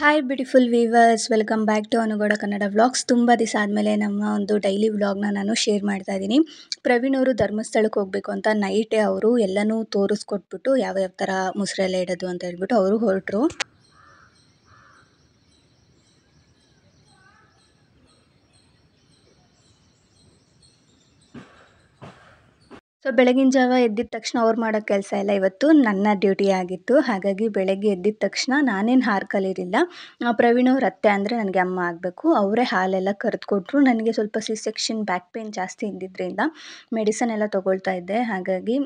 Hi beautiful viewers, welcome back to Anugowda Kannada vlogs. ತುಂಬ ದಿವಸ ಆದಮೇಲೆ ನಮ್ಮ ಒಂದು ಡೈಲಿ ವ್ಲಾಗ್ನ ನಾನು ಶೇರ್ ಮಾಡ್ತಾ ಇದ್ದೀನಿ. ಪ್ರವೀಣ್ ಅವರು ಧರ್ಮಸ್ಥಳಕ್ಕೆ ಹೋಗಬೇಕು ಅಂತ ನೈಟೇ ಅವರು ಎಲ್ಲನೂ ತೋರಿಸ್ಕೊಟ್ಬಿಟ್ಟು ಯಾವ್ಯಾವ ಥರ ಮುಸ್ರೆಲ್ಲ ಇಡೋದು ಅಂತ ಹೇಳ್ಬಿಟ್ಟು ಅವರು ಹೊರಟರು. ಸೊ ಬೆಳಗಿನ ಜಾವ ಎದ್ದಿದ ತಕ್ಷಣ ಅವ್ರು ಮಾಡೋ ಕೆಲಸ ಎಲ್ಲ ಇವತ್ತು ನನ್ನ ಡ್ಯೂಟಿ ಆಗಿತ್ತು. ಹಾಗಾಗಿ ಬೆಳಗ್ಗೆ ಎದ್ದಿದ ತಕ್ಷಣ ನಾನೇನು ಹಾಲು ಕಲೀಲಿಲ್ಲ. ಪ್ರವೀಣ್ ಅವ್ರ ಅತ್ತೆ ಅಂದರೆ ನನಗೆ ಅಮ್ಮ ಆಗಬೇಕು, ಅವರೇ ಹಾಲೆಲ್ಲ ಕರೆದು ಕೊಟ್ಟರು. ನನಗೆ ಸ್ವಲ್ಪ ಸೆಕ್ಷನ್ ಬ್ಯಾಕ್ ಪೇಯ್ನ್ ಜಾಸ್ತಿ ಇದ್ದಿದ್ದರಿಂದ ಮೆಡಿಸನ್ ಎಲ್ಲ ತೊಗೊಳ್ತಾ ಇದ್ದೆ. ಹಾಗಾಗಿ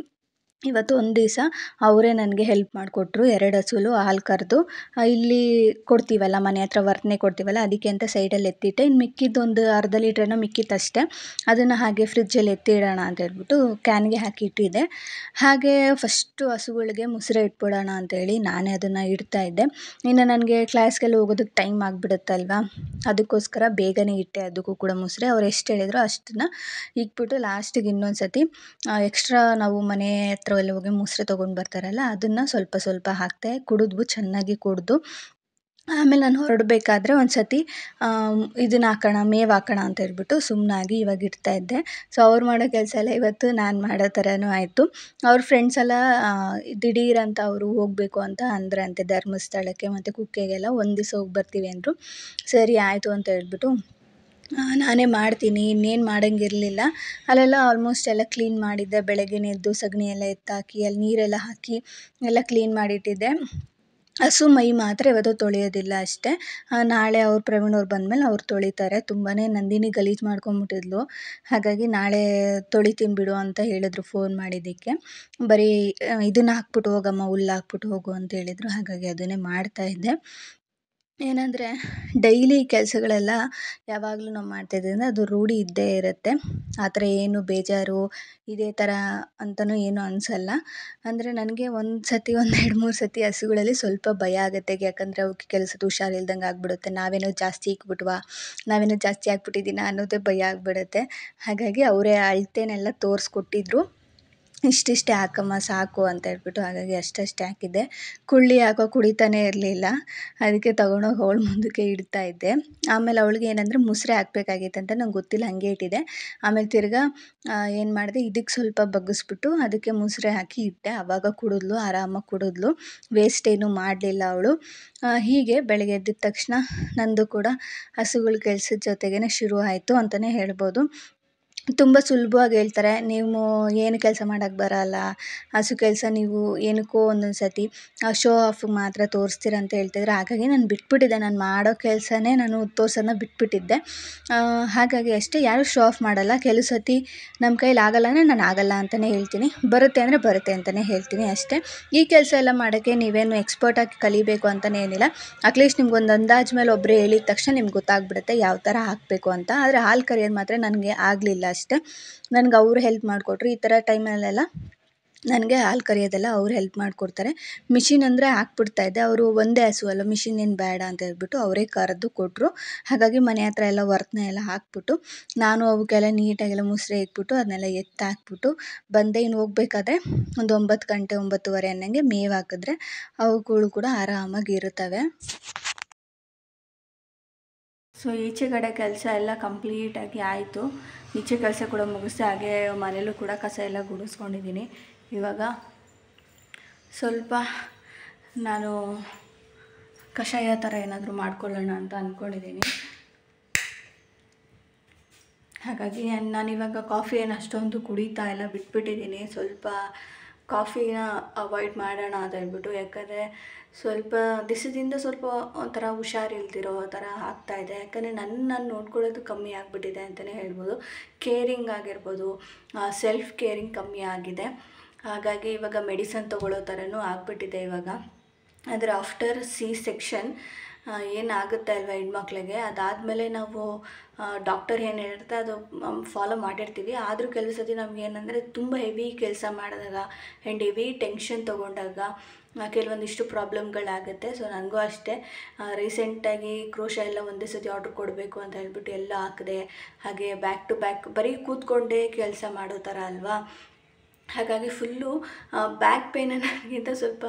ಇವತ್ತು ಒಂದು ದಿವಸ ಅವರೇ ನನಗೆ ಹೆಲ್ಪ್ ಮಾಡಿಕೊಟ್ರು. 2 ಹಸುಲು ಹಾಲು ಕರೆದು ಇಲ್ಲಿ ಕೊಡ್ತೀವಲ್ಲ, ಮನೆ ಹತ್ರ ವರ್ತನೆ ಕೊಡ್ತೀವಲ್ಲ, ಅದಕ್ಕೆ ಅಂತ ಸೈಡಲ್ಲಿ ಎತ್ತಿಟ್ಟೆ. ಇನ್ನು ಮಿಕ್ಕಿದ್ದು ಒಂದು ಅರ್ಧ ಲೀಟ್ರೇನೋ ಮಿಕ್ಕಿತ್ತಷ್ಟೇ, ಅದನ್ನು ಹಾಗೆ ಫ್ರಿಜ್ಜಲ್ಲಿ ಎತ್ತಿಡೋಣ ಅಂತ ಹೇಳ್ಬಿಟ್ಟು ಕ್ಯಾನ್ಗೆ ಹಾಕಿ ಇಟ್ಟಿದ್ದೆ. ಹಾಗೆ ಫಸ್ಟು ಹಸುಗಳಿಗೆ ಮುಸ್ರೆ ಇಟ್ಬಿಡೋಣ ಅಂತೇಳಿ ನಾನೇ ಅದನ್ನು ಇಡ್ತಾ ಇದ್ದೆ. ಇನ್ನು ನನಗೆ ಕ್ಲಾಸ್ಗೆಲ್ಲ ಹೋಗೋದಕ್ಕೆ ಟೈಮ್ ಆಗಿಬಿಡುತ್ತಲ್ವ, ಅದಕ್ಕೋಸ್ಕರ ಬೇಗನೆ ಇಟ್ಟೆ ಅದಕ್ಕೂ ಕೂಡ ಮುಸ್ರೆ. ಅವ್ರು ಎಷ್ಟು ಹೇಳಿದ್ರು ಅಷ್ಟನ್ನು ಇಕ್ಬಿಟ್ಟು ಲಾಸ್ಟಿಗೆ ಇನ್ನೊಂದು ಸತಿ ಎಕ್ಸ್ಟ್ರಾ ನಾವು ಮನೆ ಹತ್ರ ಎಲ್ಲ ಹೋಗಿ ಮುಸ್ರೆ ತೊಗೊಂಡು ಬರ್ತಾರಲ್ಲ, ಅದನ್ನು ಸ್ವಲ್ಪ ಸ್ವಲ್ಪ ಹಾಕ್ತೆ. ಕುಡಿದ್ವು, ಚೆನ್ನಾಗಿ ಕುಡಿದು ಆಮೇಲೆ ನಾನು ಹೊರಡಬೇಕಾದ್ರೆ ಒಂದು ಸತಿ ಇದನ್ನು ಹಾಕೋಣ, ಮೇವು ಹಾಕೋಣ ಅಂತ ಹೇಳ್ಬಿಟ್ಟು ಸುಮ್ಮನಾಗಿ ಇವಾಗ ಇಡ್ತಾ ಇದ್ದೆ. ಸೊ ಅವ್ರು ಮಾಡೋ ಕೆಲಸ ಎಲ್ಲ ಇವತ್ತು ನಾನು ಮಾಡೋ ಥರನೂ ಆಯಿತು. ಅವ್ರ ಫ್ರೆಂಡ್ಸ್ ಎಲ್ಲ ದಿಢೀರಂತ ಅವರು ಹೋಗಬೇಕು ಅಂತ ಅಂದ್ರಂತೆ ಧರ್ಮಸ್ಥಳಕ್ಕೆ ಮತ್ತು ಕುಕ್ಕೆಗೆಲ್ಲ. ಒಂದು ದಿವಸ ಹೋಗಿ ಬರ್ತೀವಿ ಅಂದರು. ಸರಿ ಆಯಿತು ಅಂತ ಹೇಳ್ಬಿಟ್ಟು ನಾನೇ ಮಾಡ್ತೀನಿ, ಇನ್ನೇನು ಮಾಡೋಂಗಿರಲಿಲ್ಲ. ಅಲ್ಲೆಲ್ಲ ಆಲ್ಮೋಸ್ಟ್ ಎಲ್ಲ ಕ್ಲೀನ್ ಮಾಡಿದ್ದೆ. ಬೆಳಗ್ಗೆನೇ ಎದ್ದು ಸಗಣಿ ಎಲ್ಲ ಎತ್ತಾಕಿ ಅಲ್ಲಿ ನೀರೆಲ್ಲ ಹಾಕಿ ಎಲ್ಲ ಕ್ಲೀನ್ ಮಾಡಿಟ್ಟಿದ್ದೆ. ಹಸು ಮೈ ಮಾತ್ರ ಇವತ್ತು ತೊಳೆಯೋದಿಲ್ಲ ಅಷ್ಟೇ. ನಾಳೆ ಅವ್ರು ಪ್ರವೀಣ್ ಅವ್ರು ಬಂದಮೇಲೆ ಅವ್ರು ತೊಳಿತಾರೆ. ತುಂಬಾ ನಂದಿನಿ ಗಲೀಜು ಮಾಡ್ಕೊಂಬಿಟ್ಟಿದ್ಲು. ಹಾಗಾಗಿ ನಾಳೆ ತೊಳಿತೀನಿ ಬಿಡು ಅಂತ ಹೇಳಿದ್ರು ಫೋನ್ ಮಾಡಿದ್ದಕ್ಕೆ. ಬರೀ ಇದನ್ನು ಹಾಕ್ಬಿಟ್ಟು ಹೋಗಮ್ಮ, ಹುಲ್ಲು ಹಾಕ್ಬಿಟ್ಟು ಹೋಗು ಅಂತ ಹೇಳಿದರು. ಹಾಗಾಗಿ ಅದನ್ನೇ ಮಾಡ್ತಾಯಿದ್ದೆ. ಏನಂದರೆ ಡೈಲಿ ಕೆಲಸಗಳೆಲ್ಲ ಯಾವಾಗಲೂ ನಾವು ಮಾಡ್ತಾಯಿದ್ದರಿಂದ ಅದು ರೂಢಿ ಇದ್ದೇ ಇರುತ್ತೆ. ಆ ಥರ ಏನು ಬೇಜಾರು ಇದೇ ಥರ ಅಂತಲೂ ಏನೂ ಅನಿಸಲ್ಲ. ಅಂದರೆ ನನಗೆ ಒಂದು ಸತಿ 2-3 ಸತಿ ಹಸುಗಳಲ್ಲಿ ಸ್ವಲ್ಪ ಭಯ ಆಗುತ್ತೆ. ಯಾಕಂದರೆ ಅವಕ್ಕೆ ಕೆಲಸದ ಹುಷಾರಿಲ್ದಂಗೆ ಆಗಿಬಿಡುತ್ತೆ, ನಾವೇನೋ ಜಾಸ್ತಿ ಇಕ್ಬಿಟ್ವಾ, ನಾವೇನೋ ಜಾಸ್ತಿ ಹಾಕ್ಬಿಟ್ಟಿದ್ದೀನ ಅನ್ನೋದೇ ಭಯ ಆಗಿಬಿಡುತ್ತೆ. ಹಾಗಾಗಿ ಅವರೇ ಅಳತೆನೆಲ್ಲ ತೋರಿಸ್ಕೊಟ್ಟಿದ್ರು. ಇಷ್ಟಿಷ್ಟೇ ಹಾಕಮ್ಮ ಸಾಕು ಅಂತ ಹೇಳ್ಬಿಟ್ಟು. ಹಾಗಾಗಿ ಅಷ್ಟಷ್ಟೇ ಹಾಕಿದ್ದೆ. ಕುಳ್ಳಿ ಯಾಕೋ ಕುಡಿತಾನೇ ಇರಲಿಲ್ಲ. ಅದಕ್ಕೆ ತೊಗೊಂಡೋಗಿ ಅವಳ ಮುಂದಕ್ಕೆ ಇಡ್ತಾ ಇದ್ದೆ. ಆಮೇಲೆ ಅವಳಿಗೆ ಏನಂದರೆ ಮುಸ್ರೆ ಹಾಕಬೇಕಾಗಿತ್ತಂತ ನಂಗೆ ಗೊತ್ತಿಲ್ಲ, ಹಾಗೆ ಇಟ್ಟಿದ್ದೆ. ಆಮೇಲೆ ತಿರ್ಗಾ ಏನು ಮಾಡಿದೆ, ಇದಕ್ಕೆ ಸ್ವಲ್ಪ ಬಗ್ಗಿಸ್ಬಿಟ್ಟು ಅದಕ್ಕೆ ಮುಸ್ರೆ ಹಾಕಿ ಇಟ್ಟೆ. ಆವಾಗ ಕುಡಿದ್ಲು, ಆರಾಮಾಗಿ ಕುಡಿದ್ಲು, ವೇಸ್ಟ್ ಏನೂ ಮಾಡಲಿಲ್ಲ ಅವಳು. ಹೀಗೆ ಬೆಳಗ್ಗೆ ಎದ್ದಿದ ತಕ್ಷಣ ನಂದು ಕೂಡ ಹಸುಗಳ ಕೆಲಸದ ಜೊತೆಗೇ ಶುರು ಆಯಿತು ಅಂತಲೇ ಹೇಳ್ಬೋದು. ತುಂಬ ಸುಲಭವಾಗಿ ಹೇಳ್ತಾರೆ, ನೀವು ಏನು ಕೆಲಸ ಮಾಡೋಕ್ಕೆ ಬರೋಲ್ಲ, ಹಸು ಕೆಲಸ ನೀವು ಏನಕ್ಕೋ ಒಂದೊಂದು ಸತಿ ಶೋ ಆಫಿಗೆ ಮಾತ್ರ ತೋರಿಸ್ತೀರ ಅಂತ ಹೇಳ್ತಿದ್ರು. ಹಾಗಾಗಿ ನಾನು ಬಿಟ್ಬಿಟ್ಟಿದ್ದೆ, ನಾನು ಮಾಡೋ ಕೆಲಸನೇ ನಾನು ತೋರ್ಸೋದನ್ನ ಬಿಟ್ಬಿಟ್ಟಿದ್ದೆ. ಹಾಗಾಗಿ ಅಷ್ಟೇ, ಯಾರೂ ಶೋ ಆಫ್ ಮಾಡೋಲ್ಲ. ಕೆಲವು ಸತಿ ನಮ್ಮ ಕೈಲಿ ಆಗಲ್ಲ ಅಂದರೆ ನಾನು ಆಗಲ್ಲ ಅಂತಲೇ ಹೇಳ್ತೀನಿ, ಬರುತ್ತೆ ಅಂದರೆ ಬರುತ್ತೆ ಅಂತಲೇ ಹೇಳ್ತೀನಿ ಅಷ್ಟೇ. ಈ ಕೆಲಸ ಎಲ್ಲ ಮಾಡೋಕ್ಕೆ ನೀವೇನು ಎಕ್ಸ್ಪರ್ಟಾಗಿ ಕಲಿಬೇಕು ಅಂತಲೇ ಏನಿಲ್ಲ. ಅಟ್ಲೀಸ್ಟ್ ನಿಮ್ಗೊಂದು ಅಂದಾಜು ಮೇಲೆ ಒಬ್ಬರು ಹೇಳಿದ ತಕ್ಷಣ ನಿಮ್ಗೆ ಗೊತ್ತಾಗ್ಬಿಡುತ್ತೆ ಯಾವ ಥರ ಹಾಕಬೇಕು ಅಂತ. ಆದರೆ ಹಾಲು ಕರಿಯೋದು ಮಾತ್ರ ನನಗೆ ಆಗಲಿಲ್ಲ ಅಷ್ಟೇ. ನನಗೆ ಅವರು ಹೆಲ್ಪ್ ಮಾಡಿಕೊಟ್ರು. ಈ ಥರ ಟೈಮಲ್ಲೆಲ್ಲ ನನಗೆ ಹಾಲು ಕರಿಯೋದೆಲ್ಲ ಅವ್ರು ಹೆಲ್ಪ್ ಮಾಡಿಕೊಡ್ತಾರೆ. ಮಿಷಿನ್ ಅಂದರೆ ಹಾಕ್ಬಿಡ್ತಾಯಿದ್ದೆ. ಅವರು ಒಂದೇ ಹಸು ಅಲ್ಲ, ಮಿಷಿನ್ ಏನು ಬೇಡ ಅಂತ ಹೇಳ್ಬಿಟ್ಟು ಅವರೇ ಕರೆದು ಕೊಟ್ಟರು. ಹಾಗಾಗಿ ಮನೆ ಹತ್ರ ಎಲ್ಲ ವರ್ತನೆ ಎಲ್ಲ ಹಾಕ್ಬಿಟ್ಟು ನಾನು ಅವಕ್ಕೆಲ್ಲ ನೀಟಾಗೆಲ್ಲ ಮುಸ್ರೆ ಇಕ್ಬಿಟ್ಟು ಅದನ್ನೆಲ್ಲ ಎತ್ತಾಕ್ಬಿಟ್ಟು ಬಂದೆ. ಇನ್ನು ಹೋಗ್ಬೇಕಾದ್ರೆ ಒಂದು 9 ಗಂಟೆ 9:30 ಅನ್ನಂಗೆ ಮೇವು ಹಾಕಿದ್ರೆ ಅವುಗಳು ಕೂಡ ಆರಾಮಾಗಿ ಇರುತ್ತವೆ. ಸೊ ಈಚೆಗಡೆ ಕೆಲಸ ಎಲ್ಲ ಕಂಪ್ಲೀಟಾಗಿ ಆಯಿತು. ಈಚೆ ಕೆಲಸ ಕೂಡ ಮುಗಿಸ್ದೆ. ಹಾಗೆ ಮನೇಲೂ ಕೂಡ ಕಸ ಎಲ್ಲ ಗುಡಿಸ್ಕೊಂಡಿದ್ದೀನಿ. ಇವಾಗ ಸ್ವಲ್ಪ ನಾನು ಕಷಾಯ ಥರ ಏನಾದರೂ ಮಾಡ್ಕೊಳ್ಳೋಣ ಅಂತ ಅಂದ್ಕೊಂಡಿದ್ದೀನಿ. ಹಾಗಾಗಿ ನಾನಿವಾಗ ಕಾಫಿ ಏನು ಅಷ್ಟೊಂದು ಕುಡಿತಾ ಇಲ್ಲ, ಬಿಟ್ಬಿಟ್ಟಿದ್ದೀನಿ. ಸ್ವಲ್ಪ ಕಾಫಿನ ಅವಾಯ್ಡ್ ಮಾಡೋಣ ಅಂತ ಹೇಳ್ಬಿಟ್ಟು. ಯಾಕಂದರೆ ಸ್ವಲ್ಪ ದಿವಸದಿಂದ ಸ್ವಲ್ಪ ಒಂಥರ ಹುಷಾರಿಲ್ದಿರೋ ಥರ ಆಗ್ತಾಯಿದೆ. ಯಾಕಂದರೆ ನಾನು ನೋಡ್ಕೊಳ್ಳೋದು ಕಮ್ಮಿ ಆಗಿಬಿಟ್ಟಿದೆ ಅಂತಲೇ ಹೇಳ್ಬೋದು. ಕೇರಿಂಗ್ ಆಗಿರ್ಬೋದು, ಸೆಲ್ಫ್ ಕೇರಿಂಗ್ ಕಮ್ಮಿ ಆಗಿದೆ. ಹಾಗಾಗಿ ಇವಾಗ ಮೆಡಿಸನ್ ತೊಗೊಳ್ಳೋ ಥರನೂ ಆಗಿಬಿಟ್ಟಿದೆ ಇವಾಗ. ಆದರೆ ಆಫ್ಟರ್ ಸೆಕ್ಷನ್ ಏನಾಗುತ್ತೆ ಅಲ್ವ ಹೆಣ್ಮಕ್ಳಿಗೆ, ಅದಾದಮೇಲೆ ನಾವು ಡಾಕ್ಟರ್ ಏನು ಹೇಳಿರ್ತಾರೆ ಅದು ಫಾಲೋ ಮಾಡಿರ್ತೀವಿ. ಆದರೂ ಕೆಲವು ಸತಿ ನಮಗೇನೆಂದರೆ ತುಂಬ ಹೆವಿ ಕೆಲಸ ಮಾಡಿದಾಗ ಆ್ಯಂಡ್ ಹೆವಿ ಟೆನ್ಷನ್ ತೊಗೊಂಡಾಗ ಕೆಲವೊಂದಿಷ್ಟು ಪ್ರಾಬ್ಲಮ್ಗಳಾಗುತ್ತೆ. ಸೊ ನನಗೂ ಅಷ್ಟೇ ರೀಸೆಂಟಾಗಿ ಕ್ರೋಶ ಎಲ್ಲ ಒಂದೇ ಸತಿ ಆರ್ಡ್ರ್ ಕೊಡಬೇಕು ಅಂತ ಹೇಳ್ಬಿಟ್ಟು ಎಲ್ಲ ಹಾಕಿದೆ. ಹಾಗೆ ಬ್ಯಾಕ್ ಟು ಬ್ಯಾಕ್ ಬರೀ ಕೂತ್ಕೊಂಡೇ ಕೆಲಸ ಮಾಡೋ ಥರ ಅಲ್ವಾ, ಹಾಗಾಗಿ ಫುಲ್ಲು ಬ್ಯಾಕ್ ಪೇನ್ ಅನ್ನೋದಕ್ಕಿಂತ ಸ್ವಲ್ಪ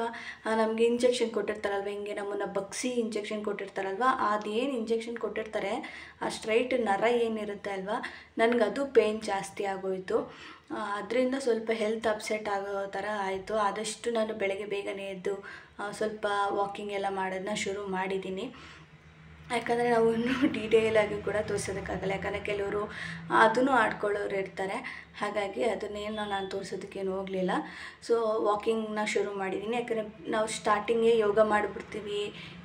ನಮಗೆ ಇಂಜೆಕ್ಷನ್ ಕೊಟ್ಟಿರ್ತಾರಲ್ವ, ಹಿಂಗೆ ನಮ್ಮನ್ನು ಬಗ್ಸಿ ಇಂಜೆಕ್ಷನ್ ಕೊಟ್ಟಿರ್ತಾರಲ್ವ, ಅದೇನು ಇಂಜೆಕ್ಷನ್ ಕೊಟ್ಟಿರ್ತಾರೆ ಆ ಸ್ಟ್ರೈಟ್ ನರ ಏನಿರುತ್ತೆ ಅಲ್ವಾ, ನನಗದು ಪೇಯ್ನ್ ಜಾಸ್ತಿ ಆಗೋಯಿತು. ಅದರಿಂದ ಸ್ವಲ್ಪ ಹೆಲ್ತ್ ಅಪ್ಸೆಟ್ ಆಗೋ ಥರ ಆಯಿತು. ಆದಷ್ಟು ನಾನು ಬೆಳಗ್ಗೆ ಬೇಗನೆ ಎದ್ದು ಸ್ವಲ್ಪ ವಾಕಿಂಗ್ ಎಲ್ಲ ಮಾಡೋದನ್ನ ಶುರು ಮಾಡಿದ್ದೀನಿ. ಯಾಕಂದರೆ ನಾವು ಇನ್ನೂ ಡೀಟೇಲಾಗಿ ಕೂಡ ತೋರಿಸೋದಕ್ಕಾಗಲ್ಲ, ಯಾಕಂದರೆ ಕೆಲವರು ಅದನ್ನು ಆಡ್ಕೊಳ್ಳೋರು ಇರ್ತಾರೆ. ಹಾಗಾಗಿ ಅದನ್ನೇನು ನಾನು ತೋರಿಸೋದಕ್ಕೇನು ಹೋಗಲಿಲ್ಲ. ಸೊ ವಾಕಿಂಗ್ನ ಶುರು ಮಾಡಿದ್ದೀನಿ. ಯಾಕಂದರೆ ನಾವು ಸ್ಟಾರ್ಟಿಂಗೇ ಯೋಗ ಮಾಡಿಬಿಡ್ತೀವಿ,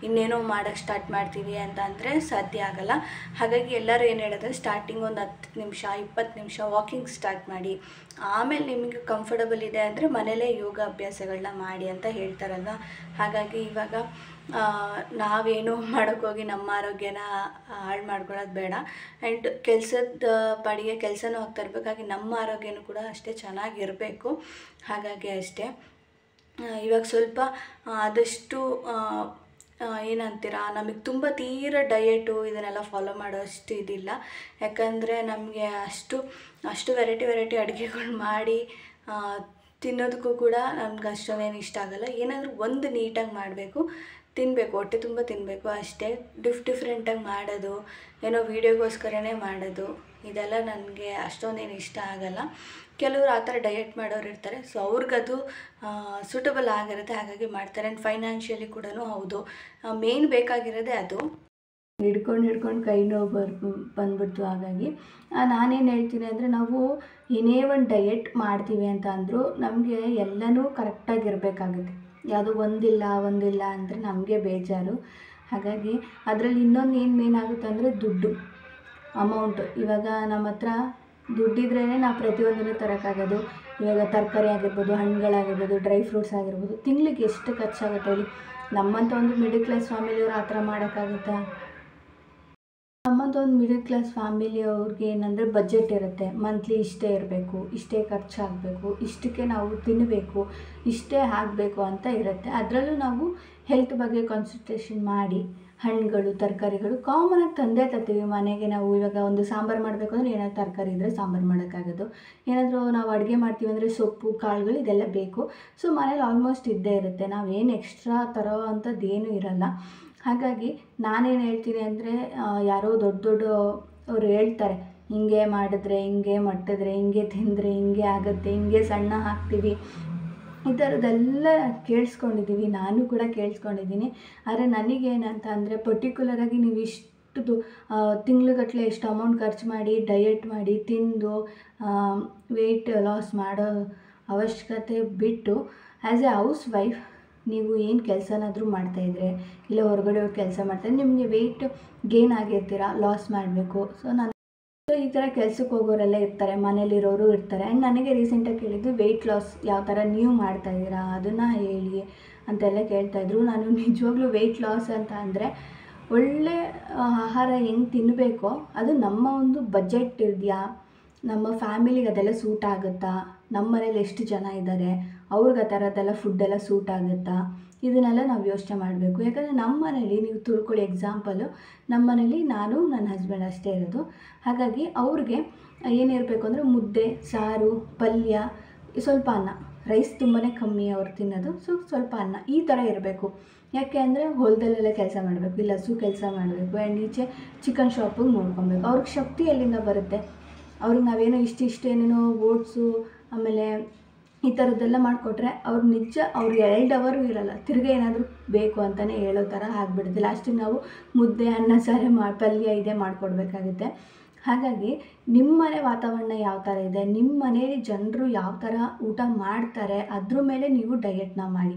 ಇನ್ನೇನೋ ಮಾಡೋಕ್ಕೆ ಸ್ಟಾರ್ಟ್ ಮಾಡ್ತೀವಿ ಅಂತ ಅಂದರೆ ಸಾಧ್ಯ ಆಗೋಲ್ಲ. ಹಾಗಾಗಿ ಎಲ್ಲರೂ ಏನು ಹೇಳಿದ್ರೆ ಸ್ಟಾರ್ಟಿಂಗ್ ಒಂದು 10 ನಿಮಿಷ 20 ನಿಮಿಷ ವಾಕಿಂಗ್ ಸ್ಟಾರ್ಟ್ ಮಾಡಿ, ಆಮೇಲೆ ನಿಮಗೆ ಕಂಫರ್ಟಬಲ್ ಇದೆ ಅಂದರೆ ಮನೇಲೇ ಯೋಗ ಅಭ್ಯಾಸಗಳನ್ನ ಮಾಡಿ ಅಂತ ಹೇಳ್ತಾರಲ್ವ. ಹಾಗಾಗಿ ಇವಾಗ ನಾವೇನೋ ಮಾಡೋಕ್ಕೋಗಿ ನಮ್ಮ ಆರೋಗ್ಯನ ಹಾಳು ಮಾಡ್ಕೊಳ್ಳೋದು ಬೇಡ. ಆ್ಯಂಡ್ ಕೆಲಸದ ಪಾಡಿಗೆ ಕೆಲಸನೂ ಆಗ್ತಾ ಇರಬೇಕಾಗಿ ನಮ್ಮ ಆರೋಗ್ಯನೂ ಕೂಡ ಅಷ್ಟೇ ಚೆನ್ನಾಗಿರಬೇಕು. ಹಾಗಾಗಿ ಅಷ್ಟೇ ಇವಾಗ ಸ್ವಲ್ಪ ಆದಷ್ಟು ಏನಂತೀರ, ನಮಗೆ ತುಂಬ ತೀರ ಡಯೆಟು ಇದನ್ನೆಲ್ಲ ಫಾಲೋ ಮಾಡೋಷ್ಟು ಇದಿಲ್ಲ. ಯಾಕಂದರೆ ನಮಗೆ ಅಷ್ಟು ವೆರೈಟಿ ಅಡುಗೆಗಳು ಮಾಡಿ ತಿನ್ನೋದಕ್ಕೂ ಕೂಡ ನಮ್ಗೆ ಅಷ್ಟೊಂದೇನು ಇಷ್ಟ ಆಗೋಲ್ಲ. ಏನಾದರೂ ಒಂದು ನೀಟಾಗಿ ಮಾಡಬೇಕು, ತಿನ್ನಬೇಕು, ಹೊಟ್ಟೆ ತುಂಬ ತಿನ್ನಬೇಕು ಅಷ್ಟೇ. ಡಿಫ್ರೆಂಟಾಗಿ ಮಾಡೋದು, ಏನೋ ವೀಡಿಯೋಗೋಸ್ಕರನೇ ಮಾಡೋದು, ಇದೆಲ್ಲ ನನಗೆ ಅಷ್ಟೊಂದೇನು ಇಷ್ಟ ಆಗೋಲ್ಲ. ಕೆಲವರು ಆ ಥರ ಡಯೆಟ್ ಮಾಡೋರು ಇರ್ತಾರೆ, ಸೊ ಅವ್ರಿಗದು ಸೂಟಬಲ್ ಆಗಿರುತ್ತೆ, ಹಾಗಾಗಿ ಮಾಡ್ತಾರೆ. ಆ್ಯಂಡ್ ಫೈನಾನ್ಷಿಯಲಿ ಕೂಡ ಹೌದು, ಮೇನ್ ಬೇಕಾಗಿರೋದೇ ಅದು. ಹಿಡ್ಕೊಂಡು ಕೈ ನೋವು ಬಂದ್ಬಿಡ್ತು. ಹಾಗಾಗಿ ನಾನೇನು ಹೇಳ್ತೀನಿ ಅಂದರೆ, ನಾವು ಏನೇ ಒಂದು ಡಯೆಟ್ ಮಾಡ್ತೀವಿ ಅಂತ ಅಂದರೂ ನಮಗೆ ಎಲ್ಲನೂ ಕರೆಕ್ಟಾಗಿರಬೇಕಾಗುತ್ತೆ. ಯಾವುದೋ ಒಂದಿಲ್ಲ ಅಂದರೆ ನಮಗೆ ಬೇಜಾರು. ಹಾಗಾಗಿ ಅದರಲ್ಲಿ ಇನ್ನೊಂದು ಏನು ಮೇನ್ ಆಗುತ್ತೆ ಅಂದರೆ ದುಡ್ಡು, ಅಮೌಂಟು. ಇವಾಗ ನಮ್ಮ ಹತ್ರ ದುಡ್ಡಿದ್ರೇ ನಾವು ಪ್ರತಿಯೊಂದನ್ನು ತರೋಕ್ಕಾಗೋದು. ಇವಾಗ ತರಕಾರಿ ಆಗಿರ್ಬೋದು, ಹಣ್ಣುಗಳಾಗಿರ್ಬೋದು, ಡ್ರೈ ಫ್ರೂಟ್ಸ್ ಆಗಿರ್ಬೋದು, ತಿಂಗಳಿಗೆ ಎಷ್ಟು ಖರ್ಚಾಗುತ್ತೆ ಹೇಳಿ. ನಮ್ಮಂಥ ಒಂದು ಮಿಡಲ್ ಕ್ಲಾಸ್ ಫ್ಯಾಮಿಲಿಯವರು ಆ ಥರ ಮಾಡೋಕ್ಕಾಗುತ್ತಾ? ನಮ್ಮಂಥ ಒಂದು ಮಿಡಲ್ ಕ್ಲಾಸ್ ಫ್ಯಾಮಿಲಿಯವ್ರಿಗೆ ಏನಂದರೆ ಬಜೆಟ್ ಇರುತ್ತೆ, ಮಂತ್ಲಿ ಇಷ್ಟೇ ಇರಬೇಕು, ಇಷ್ಟೇ ಖರ್ಚಾಗಬೇಕು, ಇಷ್ಟಕ್ಕೆ ನಾವು ತಿನ್ನಬೇಕು, ಇಷ್ಟೇ ಆಗಬೇಕು ಅಂತ ಇರುತ್ತೆ. ಅದರಲ್ಲೂ ನಾವು ಹೆಲ್ತ್ ಬಗ್ಗೆ ಕಾನ್ಸಂಟ್ರೇಷನ್ ಮಾಡಿ ಹಣ್ಣುಗಳು ತರಕಾರಿಗಳು ಕಾಮನಾಗಿ ತಂದೇ ತರ್ತೀವಿ ಮನೆಗೆ. ನಾವು ಇವಾಗ ಒಂದು ಸಾಂಬಾರು ಮಾಡಬೇಕು ಅಂದರೆ ಏನಾದ್ರು ತರಕಾರಿ ಇದ್ದರೆ ಸಾಂಬಾರು ಮಾಡೋಕ್ಕಾಗೋದು. ಏನಾದರೂ ನಾವು ಅಡುಗೆ ಮಾಡ್ತೀವಿ ಅಂದರೆ ಸೊಪ್ಪು ಕಾಳುಗಳು ಇದೆಲ್ಲ ಬೇಕು. ಸೊ ಮನೇಲಿ ಆಲ್ಮೋಸ್ಟ್ ಇದ್ದೇ ಇರುತ್ತೆ, ನಾವೇನು ಎಕ್ಸ್ಟ್ರಾ ತರೋ ಅಂಥದ್ದು ಏನೂ ಇರೋಲ್ಲ. ಹಾಗಾಗಿ ನಾನೇನು ಹೇಳ್ತೀನಿ ಅಂದರೆ, ಯಾರೋ ದೊಡ್ಡ ಅವರು ಹೇಳ್ತಾರೆ, ಹಿಂಗೆ ಮಾಡಿದ್ರೆ, ಹಿಂಗೆ ಮಟ್ಟಿದ್ರೆ, ಹಿಂಗೆ ತಿಂದರೆ ಹಿಂಗೆ ಆಗುತ್ತೆ, ಹಿಂಗೆ ಸಣ್ಣ ಆಗ್ತೀವಿ, ಈ ಥರದ್ದೆಲ್ಲ ಕೇಳಿಸ್ಕೊಂಡಿದ್ದೀವಿ. ನಾನು ಕೂಡ ಕೇಳಿಸ್ಕೊಂಡಿದ್ದೀನಿ. ಆದರೆ ನನಗೇನಂತ ಅಂದರೆ, ಪರ್ಟಿಕ್ಯುಲರಾಗಿ ನೀವು ಇಷ್ಟು ತಿಂಗ್ಳುಗಟ್ಟಲೆ ಇಷ್ಟು ಅಮೌಂಟ್ ಖರ್ಚು ಮಾಡಿ ಡಯೆಟ್ ಮಾಡಿ ತಿಂದು ವೆಯ್ಟ್ ಲಾಸ್ ಮಾಡೋ ಅವಶ್ಯಕತೆ ಬಿಟ್ಟು, ಆ್ಯಸ್ ಎ ಹೌಸ್ ವೈಫ್ ನೀವು ಏನು ಕೆಲಸನಾದರೂ ಮಾಡ್ತಾಯಿದ್ರೆ, ಇಲ್ಲ ಹೊರಗಡೆ ಹೋಗಿ ಕೆಲಸ ಮಾಡ್ತಾಯಿದ್ರೆ, ನಿಮಗೆ ವೆಯ್ಟ್ ಗೇನ್ ಆಗಿರ್ತೀರ, ಲಾಸ್ ಮಾಡಬೇಕು. ಸೊ ಈ ಥರ ಕೆಲ್ಸಕ್ಕೆ ಹೋಗೋರೆಲ್ಲ ಇರ್ತಾರೆ, ಮನೇಲಿರೋರು ಇರ್ತಾರೆ. ಆ್ಯಂಡ್ ನನಗೆ ರೀಸೆಂಟಾಗಿ ಕೇಳಿದ್ದು ವೆಯ್ಟ್ ಲಾಸ್ ಯಾವ ಥರ ನೀವು ಮಾಡ್ತಾಯಿದ್ದೀರಾ ಅದನ್ನು ಹೇಳಿ ಅಂತೆಲ್ಲ ಕೇಳ್ತಾಯಿದ್ರು. ನಾನು ನಿಜವಾಗ್ಲೂ ವೆಯ್ಟ್ ಲಾಸ್ ಅಂತ ಅಂದರೆ, ಒಳ್ಳೆ ಆಹಾರ ಹೆಂಗೆ ತಿನ್ನಬೇಕೋ ಅದು ನಮ್ಮ ಒಂದು ಬಜೆಟ್ ಇದೆಯಾ, ನಮ್ಮ ಫ್ಯಾಮಿಲಿಗೆ ಅದೆಲ್ಲ ಸೂಟ್ ಆಗುತ್ತಾ, ನಮ್ಮ ಮನೇಲಿ ಎಷ್ಟು ಜನ ಇದ್ದಾರೆ ಅವ್ರಿಗೆ ಆ ಥರದ್ದೆಲ್ಲ ಫುಡ್ಡೆಲ್ಲ ಸೂಟ್ ಆಗುತ್ತಾ, ಇದನ್ನೆಲ್ಲ ನಾವು ಯೋಚನೆ ಮಾಡಬೇಕು. ಯಾಕಂದರೆ ನಮ್ಮ ಮನೇಲಿ ನೀವು ತಿಳ್ಕೊಳ್ಳಿ, ಎಕ್ಸಾಂಪಲು ನಮ್ಮ ಮನೇಲಿ ನಾನು ನನ್ನ ಹಸ್ಬೆಂಡ್ ಅಷ್ಟೇ ಇರೋದು. ಹಾಗಾಗಿ ಅವ್ರಿಗೆ ಏನಿರಬೇಕು ಅಂದರೆ ಮುದ್ದೆ, ಸಾರು, ಪಲ್ಯ, ಸ್ವಲ್ಪ ಅನ್ನ, ರೈಸ್ ತುಂಬಾ ಕಮ್ಮಿ ಅವ್ರು ತಿನ್ನೋದು. ಸೊ ಸ್ವಲ್ಪ ಅನ್ನ ಈ ಥರ ಇರಬೇಕು. ಯಾಕೆ ಅಂದರೆ ಹೊಲದಲ್ಲೆಲ್ಲ ಕೆಲಸ ಮಾಡಬೇಕು, ಇಲ್ಲ ಹಸು ಕೆಲಸ ಮಾಡಬೇಕು, ಆ್ಯಂಡ್ ಈಚೆ ಚಿಕನ್ ಶಾಪಿಗೆ ನೋಡ್ಕೊಬೇಕು. ಅವ್ರಿಗೆ ಶಕ್ತಿ ಎಲ್ಲಿಂದ ಬರುತ್ತೆ? ಅವ್ರಿಗೆ ನಾವೇನೋ ಇಷ್ಟೇನೇನೋ ಓಟ್ಸು ಆಮೇಲೆ ಈ ಥರದ್ದೆಲ್ಲ ಮಾಡಿಕೊಟ್ರೆ ಅವ್ರು ನಿಜ ಅವ್ರು 2 ಅವರು ಇರೋಲ್ಲ, ತಿರ್ಗಿ ಏನಾದರೂ ಬೇಕು ಅಂತಲೇ ಹೇಳೋ ಥರ ಆಗಿಬಿಡುತ್ತೆ. ಲಾಸ್ಟಿಗೆ ನಾವು ಮುದ್ದೆ, ಅನ್ನ, ಸಾರು, ಪಲ್ಯ ಇದೇ ಮಾಡಿಕೊಡ್ಬೇಕಾಗುತ್ತೆ. ಹಾಗಾಗಿ ನಿಮ್ಮ ಮನೆ ವಾತಾವರಣ ಯಾವ ಥರ ಇದೆ, ನಿಮ್ಮ ಮನೆಯಲ್ಲಿ ಜನರು ಯಾವ ಥರ ಊಟ ಮಾಡ್ತಾರೆ, ಅದ್ರ ಮೇಲೆ ನೀವು ಡಯೆಟ್ನ ಮಾಡಿ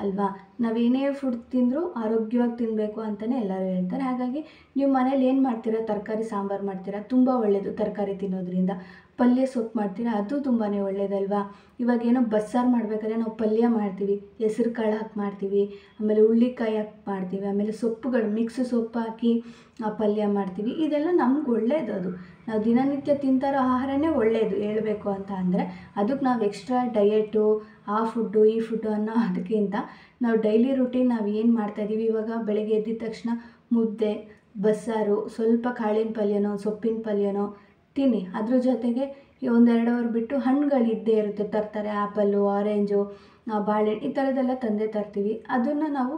ಅಲ್ವಾ. ನಾವೇನೇ ಫುಡ್ ತಿಂದರೂ ಆರೋಗ್ಯವಾಗಿ ತಿನ್ನಬೇಕು ಅಂತಲೇ ಎಲ್ಲರೂ ಹೇಳ್ತಾರೆ. ಹಾಗಾಗಿ ನೀವು ಮನೇಲಿ ಏನು ಮಾಡ್ತೀರಾ, ತರಕಾರಿ ಸಾಂಬಾರು ಮಾಡ್ತೀರಾ, ತುಂಬ ಒಳ್ಳೆಯದು ತರಕಾರಿ ತಿನ್ನೋದ್ರಿಂದ. ಪಲ್ಯ ಸೊಪ್ಪು ಮಾಡ್ತೀರಾ, ಅದು ತುಂಬಾ ಒಳ್ಳೆಯದಲ್ವಾ. ಇವಾಗೇನೋ ಬಸ್ಸಾರು ಮಾಡಬೇಕಾದ್ರೆ ನಾವು ಪಲ್ಯ ಮಾಡ್ತೀವಿ, ಹೆಸ್ರು ಕಾಳು ಹಾಕಿ ಮಾಡ್ತೀವಿ, ಆಮೇಲೆ ಹುಳ್ಳಿಕಾಯಿ ಹಾಕಿ ಮಾಡ್ತೀವಿ, ಆಮೇಲೆ ಸೊಪ್ಪುಗಳು ಮಿಕ್ಸ್ ಸೊಪ್ಪು ಹಾಕಿ ಪಲ್ಯ ಮಾಡ್ತೀವಿ. ಇದೆಲ್ಲ ನಮ್ಗೆ ಒಳ್ಳೆಯದು. ಅದು ನಾವು ದಿನನಿತ್ಯ ತಿಂತಾರೋ ಆಹಾರನೇ ಒಳ್ಳೆಯದು ಹೇಳಬೇಕು ಅಂತ ಅಂದರೆ. ಅದಕ್ಕೆ ನಾವು ಎಕ್ಸ್ಟ್ರಾ ಡಯೆಟು ಆ ಫುಡ್ಡು ಈ ಫುಡ್ಡು ಅನ್ನೋ ಅದಕ್ಕಿಂತ ನಾವು ಡೈಲಿ ರೂಟೀನ್ ನಾವು ಏನು ಮಾಡ್ತಾಯಿದ್ದೀವಿ, ಇವಾಗ ಬೆಳಗ್ಗೆ ಎದ್ದಿದ ತಕ್ಷಣ ಮುದ್ದೆ, ಬಸ್ಸಾರು, ಸ್ವಲ್ಪ ಕಾಳಿನ ಪಲ್ಯನೋ ಸೊಪ್ಪಿನ ಪಲ್ಯನೋ ತಿನ್ನಿ. ಅದ್ರ ಜೊತೆಗೆ ಒಂದೆರಡು ಅವರ್ ಬಿಟ್ಟು ಹಣ್ಣುಗಳು ಇದ್ದೇ ಇರುತ್ತೆ, ತರ್ತಾರೆ. ಆ್ಯಪಲ್ಲು, ಆರೆಂಜು, ಬಾಳೆಹಣ್ಣು ಈ ಥರದ್ದೆಲ್ಲ ತಂದೇ ತರ್ತೀವಿ. ಅದನ್ನು ನಾವು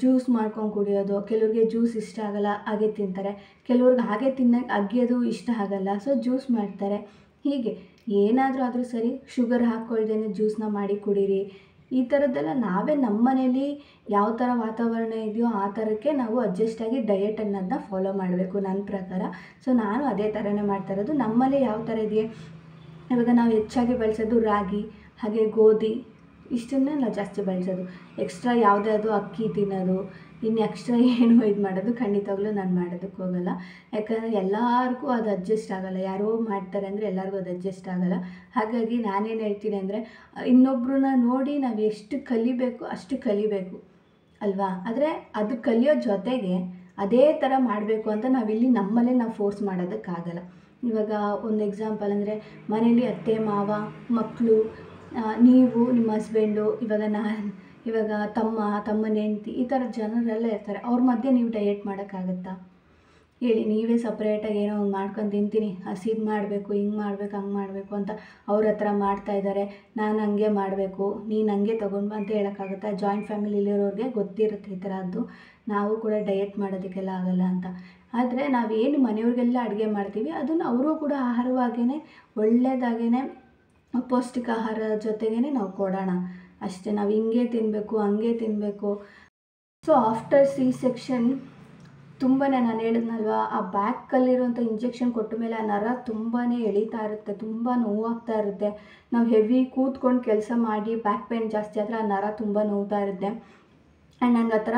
ಜ್ಯೂಸ್ ಮಾಡ್ಕೊಂಡು ಕುಡಿಯೋದು. ಕೆಲವ್ರಿಗೆ ಜ್ಯೂಸ್ ಇಷ್ಟ ಆಗಲ್ಲ, ಹಾಗೆ ತಿಂತಾರೆ. ಕೆಲವ್ರಿಗೆ ಹಾಗೆ ತಿನ್ನೋಕ್ಕೆ ಅಗಿಯೋದು ಇಷ್ಟ ಆಗಲ್ಲ, ಸೊ ಜ್ಯೂಸ್ ಮಾಡ್ತಾರೆ. ಹೀಗೆ ಏನಾದರೂ ಆದರೂ ಸರಿ ಶುಗರ್ ಹಾಕ್ಕೊಳ್ದೇನೆ ಜ್ಯೂಸನ್ನ ಮಾಡಿ ಕುಡೀರಿ. ಈ ಥರದ್ದೆಲ್ಲ ನಾವೇ ನಮ್ಮ ಮನೇಲಿ ಯಾವ ಥರ ವಾತಾವರಣ ಇದೆಯೋ ಆ ಥರಕ್ಕೆ ನಾವು ಅಡ್ಜಸ್ಟ್ ಆಗಿ ಡಯಟ್ ಅನ್ನೋದನ್ನ ಫಾಲೋ ಮಾಡಬೇಕು ನನ್ನ ಪ್ರಕಾರ. ಸೊ ನಾನು ಅದೇ ಥರನೇ ಮಾಡ್ತಾ ಇರೋದು. ನಮ್ಮಲ್ಲಿ ಯಾವ ಥರ ಇದೆಯೇ, ಇವಾಗ ನಾವು ಹೆಚ್ಚಾಗಿ ಬಳಸೋದು ರಾಗಿ, ಹಾಗೆ ಗೋಧಿ, ಇಷ್ಟನ್ನೇ ನಾವು ಜಾಸ್ತಿ ಬಳಸೋದು. ಎಕ್ಸ್ಟ್ರಾ ಯಾವುದೇ ಅದು ಅಕ್ಕಿ ತಿನ್ನೋದು, ಇನ್ನು ಎಕ್ಸ್ಟ್ರಾ ಏನು ಇದು ಮಾಡೋದು ಖಂಡಿತವಾಗ್ಲೂ ನಾನು ಮಾಡೋದಕ್ಕೆ ಹೋಗಲ್ಲ. ಯಾಕಂದರೆ ಎಲ್ಲರಿಗೂ ಅದು ಅಡ್ಜಸ್ಟ್ ಆಗೋಲ್ಲ. ಯಾರೋ ಮಾಡ್ತಾರೆ ಅಂದರೆ ಎಲ್ಲರಿಗೂ ಅದು ಅಡ್ಜಸ್ಟ್ ಆಗೋಲ್ಲ. ಹಾಗಾಗಿ ನಾನೇನು ಹೇಳ್ತೀನಿ ಅಂದರೆ, ಇನ್ನೊಬ್ಬರನ್ನ ನೋಡಿ ನಾವು ಎಷ್ಟು ಕಲಿಬೇಕು ಅಷ್ಟು ಕಲಿಬೇಕು ಅಲ್ವಾ. ಆದರೆ ಅದು ಕಲಿಯೋ ಜೊತೆಗೆ ಅದೇ ಥರ ಮಾಡಬೇಕು ಅಂತ ನಾವಿಲ್ಲಿ ನಮ್ಮಲ್ಲೇ ನಾವು ಫೋರ್ಸ್ ಮಾಡೋದಕ್ಕಾಗಲ್ಲ. ಇವಾಗ ಒಂದು ಎಕ್ಸಾಂಪಲ್ ಅಂದರೆ, ಮನೇಲಿ ಅತ್ತೆ ಮಾವ, ಮಕ್ಕಳು, ನೀವು, ನಿಮ್ಮ ಹಸ್ಬೆಂಡು, ಇವಾಗ ತಮ್ಮನ ಹೆಂಡ್ತಿ, ಈ ಥರ ಜನರೆಲ್ಲ ಇರ್ತಾರೆ. ಅವ್ರ ಮಧ್ಯೆ ನೀವು ಡಯಟ್ ಮಾಡೋಕ್ಕಾಗತ್ತಾ ಹೇಳಿ? ನೀವೇ ಸಪ್ರೇಟಾಗಿ ಏನೋ ಒಂದು ಮಾಡ್ಕೊಂಡು ತಿಂತೀನಿ, ಹಸಿದು ಮಾಡಬೇಕು, ಹಿಂಗೆ ಮಾಡಬೇಕು, ಹಂಗೆ ಮಾಡಬೇಕು ಅಂತ ಅವ್ರ ಹತ್ರ ಮಾಡ್ತಾಯಿದ್ದಾರೆ, ನಾನು ಹಂಗೆ ಮಾಡಬೇಕು, ನೀನು ಹಂಗೆ ತೊಗೊಂಡು ಅಂತ ಹೇಳೋಕ್ಕಾಗುತ್ತಾ? ಜಾಯಿಂಟ್ ಫ್ಯಾಮಿಲಿಲಿರೋರಿಗೆ ಗೊತ್ತಿರುತ್ತೆ ಈ ಥರದ್ದು. ನಾವು ಕೂಡ ಡಯಟ್ ಮಾಡೋದಕ್ಕೆಲ್ಲ ಆಗಲ್ಲ ಅಂತ. ಆದರೆ ನಾವೇನು ಮನೆಯವ್ರಿಗೆಲ್ಲ ಅಡುಗೆ ಮಾಡ್ತೀವಿ ಅದನ್ನು ಅವರು ಕೂಡ ಆಹಾರವಾಗೇ ಒಳ್ಳೆಯದಾಗೇ ಪೌಷ್ಟಿಕ ಆಹಾರ ಜೊತೆಗೇ ನಾವು ಕೊಡೋಣ ಅಷ್ಟೇ. ನಾವು ಹಿಂಗೆ ತಿನ್ನಬೇಕು, ಹಂಗೆ ತಿನ್ನಬೇಕು. ಸೊ ಆಫ್ಟರ್ C-ಸೆಕ್ಷನ್ ತುಂಬಾ ನಾನು ಹೇಳಿದ್ನಲ್ವ, ಆ ಬ್ಯಾಕಲ್ಲಿರುವಂಥ ಇಂಜೆಕ್ಷನ್ ಕೊಟ್ಟ ಮೇಲೆ ಆ ನರ ತುಂಬಾ ಎಳೀತಾ ಇರುತ್ತೆ, ತುಂಬ ನೋವಾಗ್ತಾ ಇರುತ್ತೆ. ನಾವು ಹೆವಿ ಕೂತ್ಕೊಂಡು ಕೆಲಸ ಮಾಡಿ ಬ್ಯಾಕ್ ಪೇನ್ ಜಾಸ್ತಿ ಆದರೆ ಆ ನರ ತುಂಬ ನೋವ್ತಾ ಇರುತ್ತೆ. ಆ್ಯಂಡ್ ನಂಗೆ ಆ ಥರ